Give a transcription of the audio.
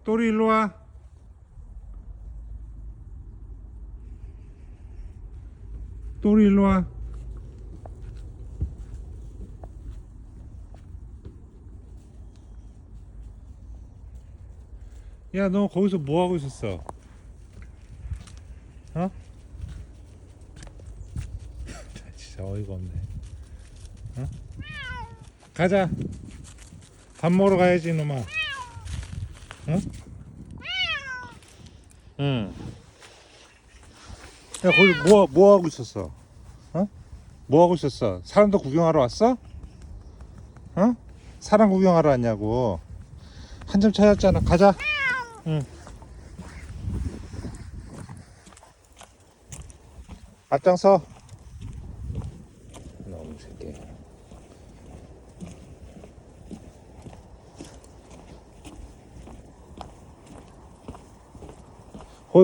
또리 일로와. 또리 일로와. 야, 너 거기서 뭐 하고 있었어? 어? 진짜 어이가 없네. 어? 가자. 밥 먹으러 가야지, 이놈아. 어? 응. 야, 거기 뭐 하고 있었어? 어? 뭐 하고 있었어? 사람도 구경하러 왔어? 어? 사람 구경하러 왔냐고. 한 점 찾았잖아. 가자. 응. 앞장서.